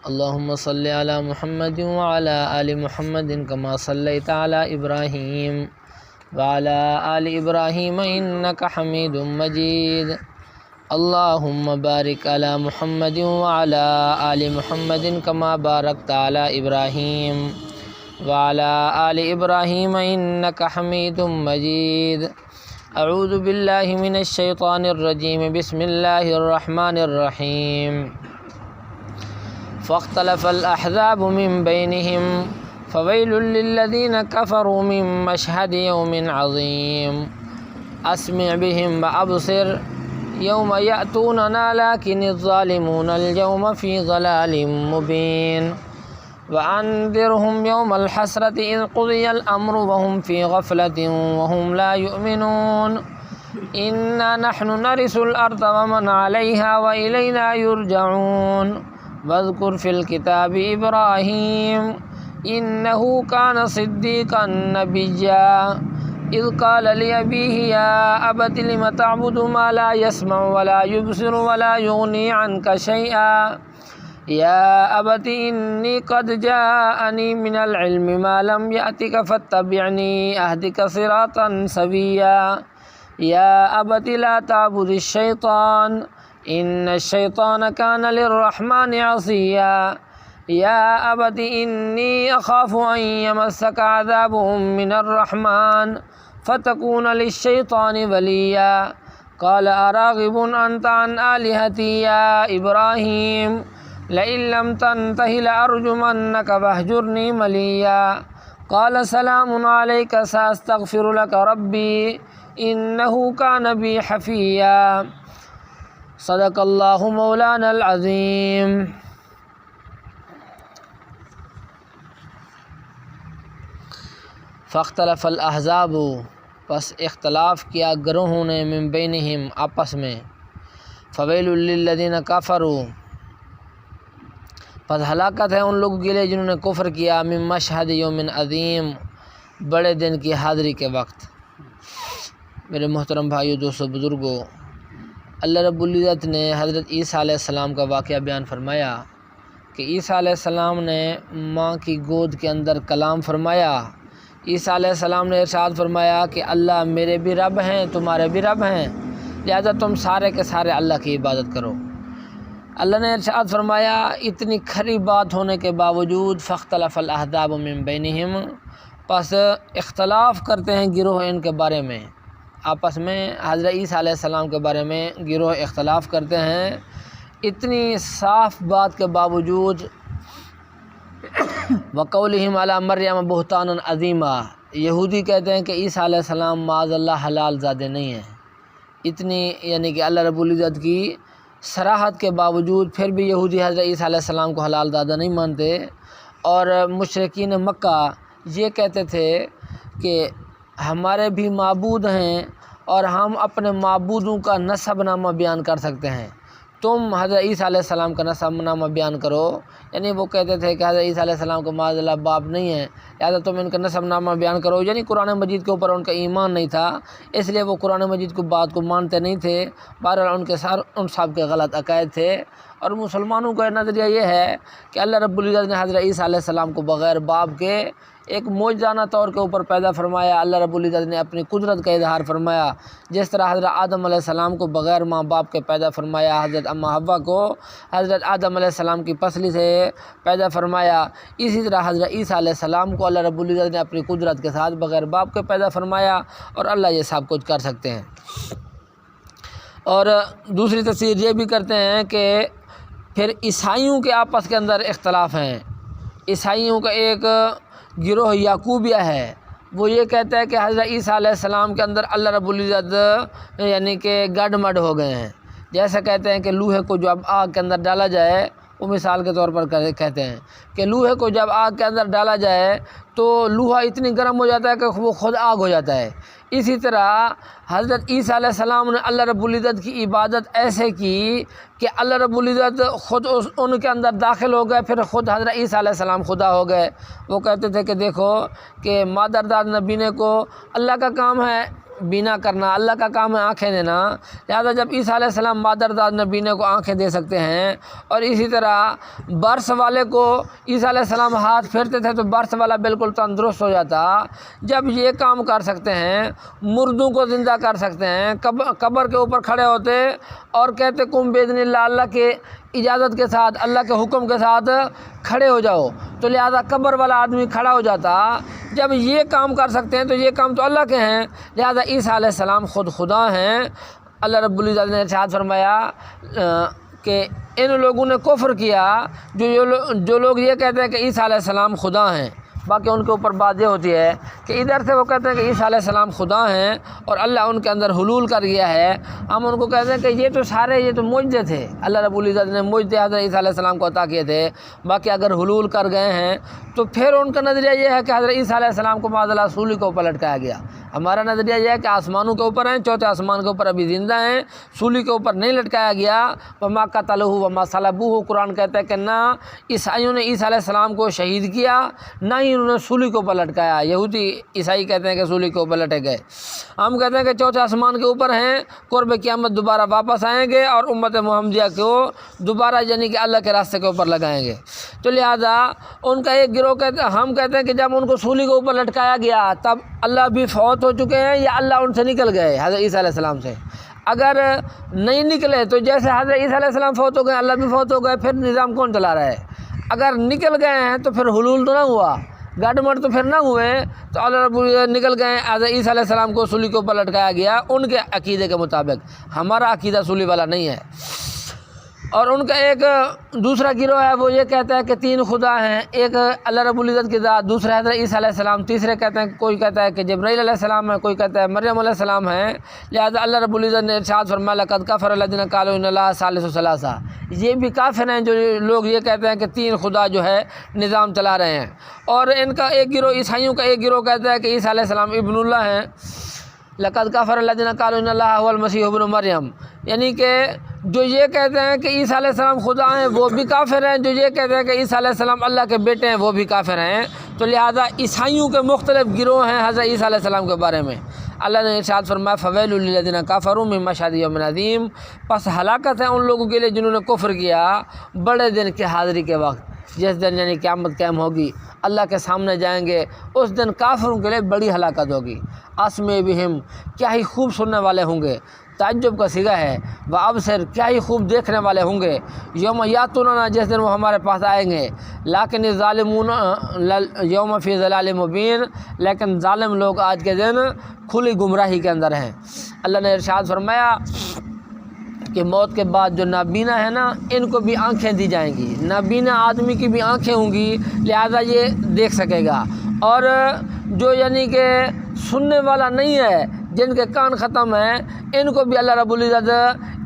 اللهم صل على محمد وعلى آل محمد كما صليت على إبراهيم وعلى آل إبراهيم إنك حميد مجيد. اللهم بارك على محمد وعلى آل محمد كما باركت على إبراهيم وعلى آل إبراهيم إنك حميد مجيد. أعوذ بالله من الشيطان الرجيم. بسم الله الرحمن الرحيم. فاختلف الأحزاب من بينهم فويل للذين كفروا من مشهد يوم عظيم. أسمع بهم وأبصر يوم يأتوننا لكن الظالمون اليوم في ضلال مبين. وأنذرهم يوم الحسرة إذ قضي الأمر وهم في غفلة وهم لا يؤمنون. إنا نحن نرث الأرض ومن عليها وإلينا يرجعون. واذكر في الكتاب إبراهيم إنه كان صديقا نبيا إذ قال لأبيه يا أبت لم تعبد ما لا يسمع ولا يبصر ولا يغني عنك شيئا يا أبت إني قد جاءني من العلم ما لم يأتك فاتبعني أهدك صراطا سويا يا أبت لا تعبد الشيطان إن الشيطان كان للرحمن عصيا يا أبت إني أخاف أن يمسك عذاب من الرحمن فتكون للشيطان وليا قال أراغب أنت عن آلهتي يا إبراهيم لئن لم تنته لأرجمنك واهجرني مليا قال سلام عليك سأستغفر لك ربي إنه كان بي حفيا. صدق اللہ مولانا العظیم. فاختلف الاحزاب، پس اختلاف کیا گروہوں نے، من بینہم آپس میں، فویل للذین کفروا، پس ہلاکت ہے ان لوگوں کے لیے جنہوں نے کفر کیا، من مشہد یوم عظیم، بڑے دن کی حاضری کے وقت. میرے محترم بھائیو، دوستو، بزرگوں، اللہ رب العزت نے حضرت عیسیٰ علیہ السلام کا واقعہ بیان فرمایا کہ عیسیٰ علیہ السلام نے ماں کی گود کے اندر کلام فرمایا. عیسیٰ علیہ السلام نے ارشاد فرمایا کہ اللہ میرے بھی رب ہیں، تمہارے بھی رب ہیں، لہذا تم سارے کے سارے اللہ کی عبادت کرو. اللہ نے ارشاد فرمایا اتنی کھری بات ہونے کے باوجود فاختلف الاحزاب من بینہم، پس اختلاف کرتے ہیں گروہ ان کے بارے میں، آپس میں حضرت عیسیٰ علیہ السلام کے بارے میں گروہ اختلاف کرتے ہیں. اتنی صاف بات کے باوجود وقولہم علی مریم بہتانا عظیما، یہودی کہتے ہیں کہ عیسیٰ علیہ السلام معاذ اللہ حلال زادے نہیں ہیں. اتنی یعنی کہ اللہ رب العزت کی صراحت کے باوجود پھر بھی یہودی حضرت عیسیٰ علیہ السلام کو حلال زادہ نہیں مانتے. اور مشرکین مکہ یہ کہتے تھے کہ ہمارے بھی معبود ہیں اور ہم اپنے معبودوں کا نسب نامہ بیان کر سکتے ہیں، تم حضرت عیسیٰ علیہ السلام کا نسب نامہ بیان کرو. یعنی وہ کہتے تھے کہ حضرت عیسیٰ علیہ السلام کو معاذ اللہ باپ نہیں ہیں، لہٰذا تم ان کا نسب نامہ بیان کرو. یعنی قرآن مجید کے اوپر ان کا ایمان نہیں تھا، اس لیے وہ قرآن مجید کو بات کو مانتے نہیں تھے. بہرحال ان سب کے غلط عقائد تھے. اور مسلمانوں کا نظریہ یہ ہے کہ اللہ رب العزت نے حضرت عیسیٰ علیہ السلام کو بغیر باپ کے ایک معجزانہ طور کے اوپر پیدا فرمایا. اللہ رب العزت نے اپنی قدرت کا اظہار فرمایا. جس طرح حضرت آدم علیہ السلام کو بغیر ماں باپ کے پیدا فرمایا، حضرت اماں حوا کو حضرت آدم علیہ السلام کی پسلی سے پیدا فرمایا، اسی طرح حضرت عیسیٰ علیہ السلام کو اللہ رب العزت نے اپنی قدرت کے ساتھ بغیر باپ کے پیدا فرمایا. اور اللہ یہ سب کچھ کر سکتے ہیں. اور دوسری تفسیر یہ بھی کرتے ہیں کہ پھر عیسائیوں کے آپس کے اندر اختلاف ہیں. عیسائیوں کا ایک گروہ یعقوبیہ ہے، وہ یہ کہتا ہے کہ حضرت عیسیٰ علیہ السلام کے اندر اللہ رب العزت یعنی کہ گڈ مڈ ہو گئے ہیں. جیسے کہتے ہیں کہ لوہے کو جب آگ کے اندر ڈالا جائے، وہ مثال کے طور پر کہتے ہیں کہ لوہے کو جب آگ کے اندر ڈالا جائے تو لوہا اتنی گرم ہو جاتا ہے کہ وہ خود آگ ہو جاتا ہے. اسی طرح حضرت عیسیٰ علیہ السلام نے اللہ رب العزت کی عبادت ایسے کی کہ اللہ رب العزت خود ان کے اندر داخل ہو گئے، پھر خود حضرت عیسیٰ علیہ السلام خدا ہو گئے. وہ کہتے تھے کہ دیکھو کہ مادر داد نبی نے کو اللہ کا کام ہے بینا کرنا اللہ کا کام ہے، آنکھیں دینا۔ لہٰذا جب عیسیٰ علیہ السلام مادرداد نبینے کو آنکھیں دے سکتے ہیں، اور اسی طرح برس والے کو عیسیٰ علیہ السلام ہاتھ پھیرتے تھے تو برس والا بالکل تندرست ہو جاتا، جب یہ کام کر سکتے ہیں، مردوں کو زندہ کر سکتے ہیں، قبر کے اوپر کھڑے ہوتے اور کہتے کم باذن اللہ، اللہ کے اجازت کے ساتھ، اللہ کے حکم کے ساتھ کھڑے ہو جاؤ، تو لہذا قبر والا آدمی کھڑا ہو جاتا۔ جب یہ کام کر سکتے ہیں تو یہ کام تو اللہ کے ہیں، لہذا عیسیٰ علیہ السلام خود خدا ہیں۔ اللہ رب العزت نے ارشاد فرمایا کہ ان لوگوں نے کفر کیا جو لوگ یہ کہتے ہیں کہ عیسیٰ علیہ السلام خدا ہیں۔ باقی ان کے اوپر بات یہ ہوتی ہے کہ ادھر سے وہ کہتے ہیں کہ عیسیٰ علیہ السلام خدا ہیں اور اللہ ان کے اندر حلول کر گیا ہے، ہم ان کو کہتے ہیں کہ یہ تو معجزے تھے، اللہ رب العزت نے معجزے حضرت عیسیٰ علیہ السلام کو عطا کیے تھے۔ باقی اگر حلول کر گئے ہیں تو پھر ان کا نظریہ یہ ہے کہ حضرت عیسیٰ علیہ السلام کو معاذ اللہ سولی کے اوپر لٹکایا گیا۔ ہمارا نظریہ یہ ہے کہ آسمانوں کے اوپر ہیں، چوتھے آسمان کے اوپر ابھی زندہ ہیں، سولی کے اوپر نہیں لٹکایا گیا۔ وما قتلوہ وما صلبوہ، قرآن کہتا ہے کہ نہ عیسائیوں نے عیسیٰ علیہ السلام کو شہید کیا، نہ ہی انہوں نے سولی کے اوپر لٹکایا۔ یہودی عیسائی کہتے ہیں کہ سولی کے اوپر لٹک گئے، ہم کہتے ہیں کہ چوتھے آسمان کے اوپر ہیں، قرب قیامت دوبارہ واپس آئیں گے اور امت محمدیہ کو دوبارہ یعنی کہ اللہ کے راستے کے اوپر لگائیں گے۔ تو لہذا ان کا ایک گروہ ہم کہتے ہیں کہ جب ان کو سولی کے اوپر لٹکایا گیا تب اللہ بھی فوت ہو چکے ہیں یا اللہ ان سے نکل گئے حضرت عیسیٰ علیہ السلام سے۔ اگر نہیں نکلے تو جیسے حضرت عیسیٰ علیہ السلام فوت ہو گئے، اللہ بھی فوت ہو گئے، پھر نظام کون چلا رہا ہے؟ اگر نکل گئے ہیں تو پھر حلول تو نہ ہوا، گڈ مٹ تو پھر نہ ہوئے، تو اللہ رب العزت نکل گئے۔ حضرت عیسیٰ علیہ السلام کو سولی کے اوپر لٹکایا گیا ان کے عقیدے کے مطابق، ہمارا عقیدہ سولی والا نہیں ہے۔ اور ان کا ایک دوسرا گروہ ہے، وہ یہ کہتا ہے کہ تین خدا ہیں، ایک اللہ رب العزت کی ذات، دوسرا حضرت عیسیٰ علیہ السلام، تیسرے کہتے ہیں کوئی کہتا ہے کہ جبرائیل علیہ السلام ہے، کوئی کہتا ہے مریم علیہ السلام ہے۔ لہذا اللہ رب العزت نے ارشاد فرمایا لقد کفر الذین قالوا ان اللہ ثالث ثلاثہ، یہ بھی کافر ہیں جو لوگ یہ کہتے ہیں کہ تین خدا جو ہے نظام چلا رہے ہیں۔ اور ان کا ایک گروہ، عیسائیوں کا ایک گروہ کہتا ہے کہ عیسیٰ علیہ السلام ابن اللہ ہیں، لقد کفر الذین قالوا ان اللہ هو المسیح ابن مریم، یعنی کہ جو یہ کہتے ہیں کہ عیسیٰ علیہ السلام خدا ہیں وہ بھی کافر ہیں، جو یہ کہتے ہیں کہ عیسیٰ علیہ السلام اللہ کے بیٹے ہیں وہ بھی کافر ہیں۔ تو لہذا عیسائیوں کے مختلف گروہ ہیں حضرت عیسیٰ علیہ السلام کے بارے میں۔ اللہ نے ارشاد فرمایا فویل للذین کفروا من مشہد یوم عظیم، پس ہلاکت ہے ان لوگوں کے لیے جنہوں نے کفر کیا بڑے دن کی حاضری کے وقت، جس دن یعنی قیامت قائم ہوگی، اللہ کے سامنے جائیں گے، اس دن کافروں کے لیے بڑی ہلاکت ہوگی۔ اسمع بہم، کیا ہی خوب سننے والے ہوں گے، تعجب کا صیغہ ہے، وابصر، کیا ہی خوب دیکھنے والے ہوں گے، یوم یاتوننا، جس دن وہ ہمارے پاس آئیں گے، لیکن الظالمون یوم فی ضلال مبین، لیکن ظالم لوگ آج کے دن کھلی گمراہی کے اندر ہیں۔ اللہ نے ارشاد فرمایا کہ موت کے بعد جو نابینا ہے نا، ان کو بھی آنکھیں دی جائیں گی، نابینا آدمی کی بھی آنکھیں ہوں گی، لہذا یہ دیکھ سکے گا۔ اور جو یعنی کہ سننے والا نہیں ہے، جن کے کان ختم ہیں، ان کو بھی اللہ رب العزت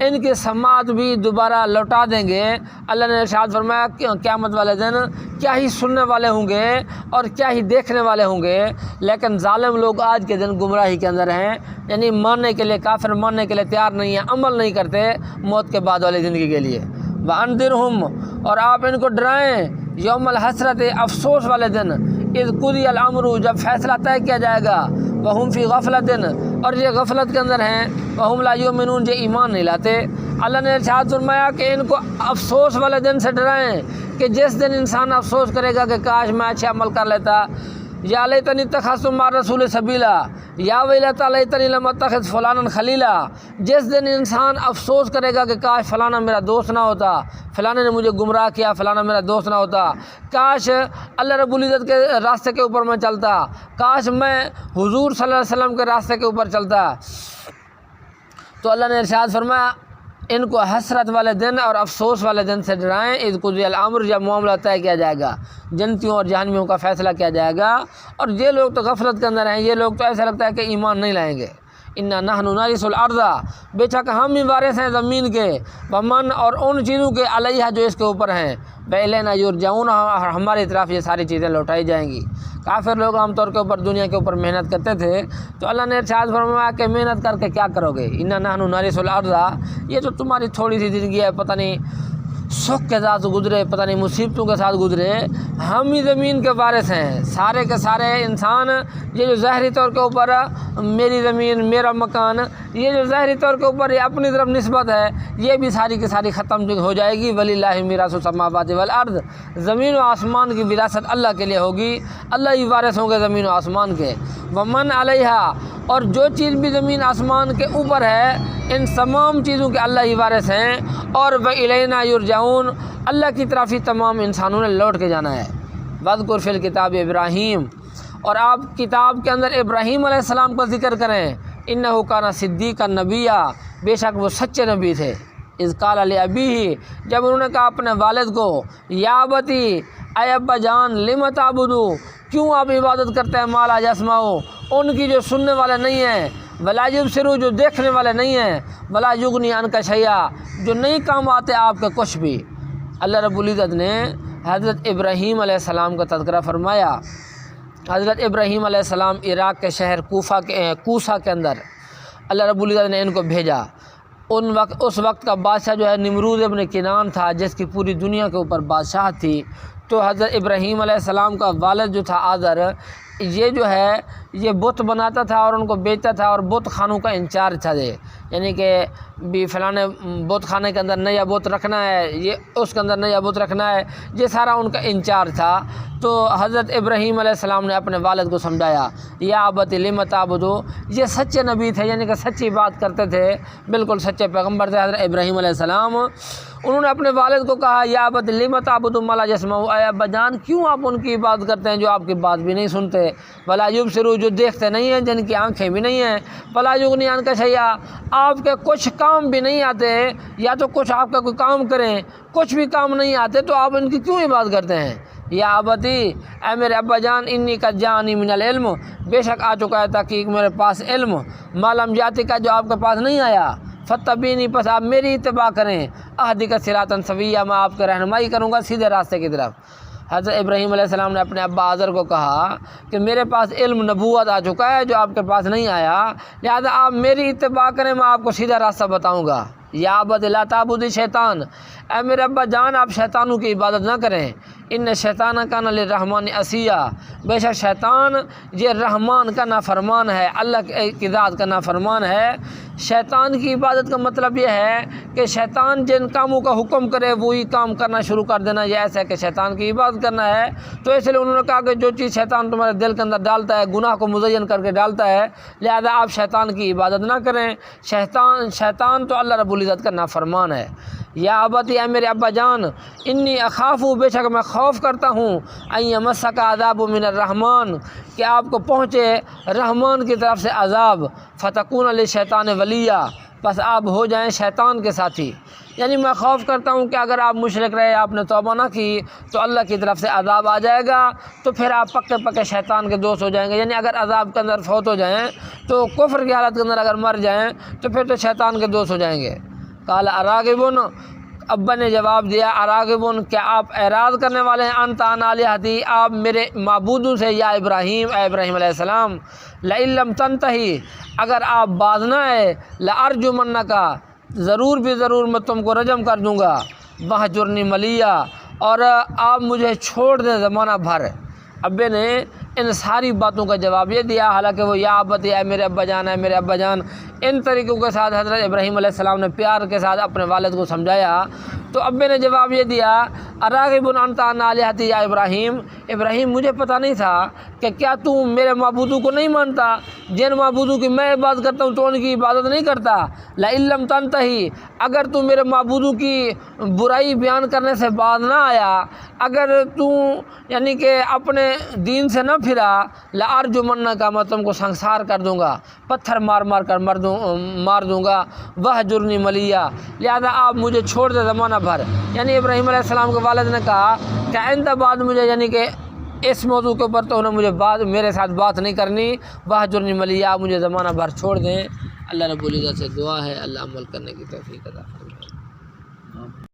ان کی سماعت بھی دوبارہ لوٹا دیں گے۔ اللہ نے ارشاد فرمایا قیامت والے دن کیا ہی سننے والے ہوں گے اور کیا ہی دیکھنے والے ہوں گے، لیکن ظالم لوگ آج کے دن گمراہی کے اندر ہیں، یعنی ماننے کے لیے، کافر ماننے کے لیے تیار نہیں ہیں، عمل نہیں کرتے موت کے بعد والی زندگی کے لیے۔ وَأَنذِرْهُمْ، اور آپ ان کو ڈرائیں، یوم الحسرت، افسوس والے دن، اذ قضی الامر، جب فیصلہ طے کیا جائے گا، وہم فی غفلت، اور یہ غفلت کے اندر ہیں، وہم لا یؤمنون، جو ایمان نہیں لاتے۔ اللہ نے ارشاد فرمایا کہ ان کو افسوس والے دن سے ڈرائیں کہ جس دن انسان افسوس کرے گا کہ کاش میں اچھے عمل کر لیتا، یا لیتنی اتخذت مع الرسول سبیلا، یا ویلتی لیتنی لم اتخذ فلانا خلیلا، جس دن انسان افسوس کرے گا کہ کاش فلانا میرا دوست نہ ہوتا، فلانا نے مجھے گمراہ کیا، فلانا میرا دوست نہ ہوتا، کاش اللہ رب العزت کے راستے کے اوپر میں چلتا، کاش میں حضور صلی اللہ علیہ وسلم کے راستے کے اوپر چلتا۔ تو اللہ نے ارشاد فرمایا ان کو حسرت والے دن اور افسوس والے دن سے ڈرائیں، اذ قضی الامر، جب معاملہ طے کیا جائے گا، جنتیوں اور جہنمیوں کا فیصلہ کیا جائے گا۔ اور یہ لوگ تو غفلت کے اندر ہیں، یہ لوگ تو ایسا لگتا ہے کہ ایمان نہیں لائیں گے۔ انا نحن نرث الارض، بے شک ہم ہی وارث ہیں زمین کے، ومن، اور ان چیزوں کے، علیہا، جو اس کے اوپر ہیں، وإلینا یرجعون، اور ہماری طرف یہ ساری چیزیں لوٹائی جائیں گی۔ کافر لوگ عام طور کے اوپر دنیا کے اوپر محنت کرتے تھے، تو اللہ نے ارشاد فرمایا کہ محنت کر کے کیا کرو گے، انا نحن نرث الارض، یہ تو تمہاری تھوڑی سی زندگی ہے، پتہ نہیں سکھ کے ساتھ گزرے، پتہ نہیں مصیبتوں کے ساتھ گزرے، ہم ہی زمین کے وارث ہیں، سارے کے سارے انسان یہ جو ظاہری طور کے اوپر میری زمین، میرا مکان، یہ جو ظاہری طور کے اوپر یہ اپنی طرف نسبت ہے، یہ بھی ساری کی ساری ختم ہو جائے گی۔ وَلِلَّهِ مِيرَاثُ السَّمَاوَاتِ وَالْأَرْضِ، زمین و آسمان کی وراثت اللہ کے لیے ہوگی، اللہ ہی وارث ہوں گے زمین و آسمان کے۔ وَمَنْ عَلَيْهَا، اور جو چیز بھی زمین آسمان کے اوپر ہے ان تمام چیزوں کے اللہ ہی وارث ہیں۔ اور وَإِلَيْنَا يُرْجَعُونَ، اللہ کی طرف ہی تمام انسانوں نے لوٹ کے جانا ہے۔ وَاذْكُرْ فِي الْكِتَابِ ابراہیم، اور آپ کتاب کے اندر ابراہیم علیہ السلام کا ذکر کریں۔ اِنَّهُ كَانَ صِدِّيقًا نَبِيًّا، بے شک وہ سچے نبی تھے۔ اِذْ قَالَ لِأَبِيهِ، جب انہوں نے کہا اپنے والد کو، یا ابتی، اے ابا جان، لِمَ تَعْبُدُ، کیوں آپ عبادت کرتے ہیں، ما لا يسمع، ان کی جو سننے والے نہیں ہیں، ولا یبصر، جو دیکھنے والے نہیں ہیں، ولا یغنی عنک شیئا، جو نہیں کام آتے آپ کے کچھ بھی۔ اللہ رب العزت نے حضرت ابراہیم علیہ السلام کا تذکرہ فرمایا۔ حضرت ابراہیم علیہ السلام عراق کے شہر کوسا کے اندر اللہ رب العزت نے ان کو بھیجا۔ اس وقت کا بادشاہ جو ہے نمرود ابن کنان تھا، جس کی پوری دنیا کے اوپر بادشاہ تھی۔ تو حضرت ابراہیم علیہ السلام کا والد جو تھا آذر، یہ جو ہے یہ بت بناتا تھا اور ان کو بیچتا تھا، اور بت خانوں کا انچارج تھا یہ، یعنی کہ بھی فلانے بت خانے کے اندر نیا بت رکھنا ہے، یہ اس کے اندر نیا بت رکھنا ہے، یہ سارا ان کا انچارج تھا۔ تو حضرت ابراہیم علیہ السلام نے اپنے والد کو سمجھایا، یا ابت لم تعبد، یہ سچے نبی تھے، یعنی کہ سچی بات کرتے تھے، بالکل سچے پیغمبر تھے حضرت ابراہیم علیہ السلام۔ انہوں نے اپنے والد کو کہا، یا ابت لم تعبد ما لا يسمع، اے ابا جان کیوں آپ ان کی عبادت کرتے ہیں جو آپ کی بات بھی نہیں سنتے، ولا یبصر، جو دیکھتے نہیں ہیں، جن کی آنکھیں بھی نہیں ہیں، ولا یغنی عنک شیئا، آپ کے کچھ کام بھی نہیں آتے، یا تو کچھ آپ کا کوئی کام کریں، کچھ بھی کام نہیں آتے تو آپ ان کی کیوں عبادت کرتے ہیں۔ یا ابتی، اے میرے ابا جان، انی قد جاءنی من العلم، بے شک آ چکا ہے تحقیق میرے پاس علم، ما لم یاتک، جو آپ کے پاس نہیں آیا، فتبینی، پس آپ میری اتباع کریں، اہدک صراطا سویا، میں آپ کو رہنمائی کروں گا سیدھے راستے کی طرف۔ حضرت ابراہیم علیہ السلام نے اپنے ابا آذر کو کہا کہ میرے پاس علم نبوت آ چکا ہے جو آپ کے پاس نہیں آیا، لہذا آپ میری اتباع کریں، میں آپ کو سیدھا راستہ بتاؤں گا۔ یا ابت لا تعبد شیطان، اے میرے ابا جان آپ شیطانوں کی عبادت نہ کریں، ان شیطان کان للرحمن عصیا، بے شک شیطان یہ رحمان کا نافرمان ہے، اللہ کی ذات کا نافرمان ہے۔ شیطان کی عبادت کا مطلب یہ ہے کہ شیطان جن کاموں کا حکم کرے وہی کام کرنا شروع کر دینا، یہ ایسا ہے کہ شیطان کی عبادت کرنا ہے۔ تو اس لیے انہوں نے کہا کہ جو چیز شیطان تمہارے دل کے اندر ڈالتا ہے، گناہ کو مزین کر کے ڈالتا ہے، لہذا آپ شیطان کی عبادت نہ کریں، شیطان تو اللہ رب العزت کا نافرمان ہے۔ یا ابتی، اے میرے ابا جان، انی اخاف، بے شک میں خوف کرتا ہوں، ان یمسک عذاب من الرحمن، کہ آپ کو پہنچے رحمان کی طرف سے عذاب، فتکون للشیطان ولیا، بس آپ ہو جائیں شیطان کے ساتھی۔ یعنی میں خوف کرتا ہوں کہ اگر آپ مشرک رہے، آپ نے توبہ نہ کی، تو اللہ کی طرف سے عذاب آ جائے گا، تو پھر آپ پکے پکے شیطان کے دوست ہو جائیں گے۔ یعنی اگر عذاب کے اندر فوت ہو جائیں تو کفر کی حالت کے اندر اگر مر جائیں تو پھر تو شیطان کے دوست ہو جائیں گے۔ قال اراغبن، ابا نے جواب دیا، اراغبن، کیا آپ اعراض کرنے والے ہیں، انت عن آلہتی، آپ میرے معبودوں سے، یا ابراہیم، اے ابراہیم علیہ السلام، لئن لم تنتہی، اگر آپ باز نہ آئے، لارجمنک، ضرور بھی ضرور میں تم کو رجم کر دوں گا، وہجرنی ملیہ، اور آپ مجھے چھوڑ دیں زمانہ بھر۔ ابے نے ان ساری باتوں کا جواب یہ دیا، حالانکہ وہ یا ابتی، اے میرے ابا جان، اے میرے ابا جان، ان طریقوں کے ساتھ حضرت ابراہیم علیہ السلام نے پیار کے ساتھ اپنے والد کو سمجھایا۔ تو ابے نے جواب یہ دیا، اراغب انت عن آلہتی یا ابراہیم، ابراہیم مجھے پتہ نہیں تھا کہ کیا تو میرے معبودوں کو نہیں مانتا، جن معبودوں کی میں عبادت کرتا ہوں تو ان کی عبادت نہیں کرتا۔ لئن لم تنتہی، اگر تو میرے معبودوں کی برائی بیان کرنے سے باز نہ آیا، اگر تو یعنی کہ اپنے دین سے نہ پھرا، لارجمنک، میں تم کو سنسار کر دوں گا، پتھر مار مار کر مار دوں گا، وہجرنی ملیہ، لہذا آپ مجھے چھوڑ دے زمانہ بھر۔ یعنی ابراہیم علیہ السلام کے والد نے کہا کہ آئندہ بعد مجھے، یعنی کہ اس موضوع کے اوپر تو انہیں مجھے میرے ساتھ بات نہیں کرنی، وہجرنی ملیہ، مجھے زمانہ بھر چھوڑ دیں۔ اللہ رب العزت سے دعا ہے اللہ عمل کرنے کی توفیق عطا فرمائے۔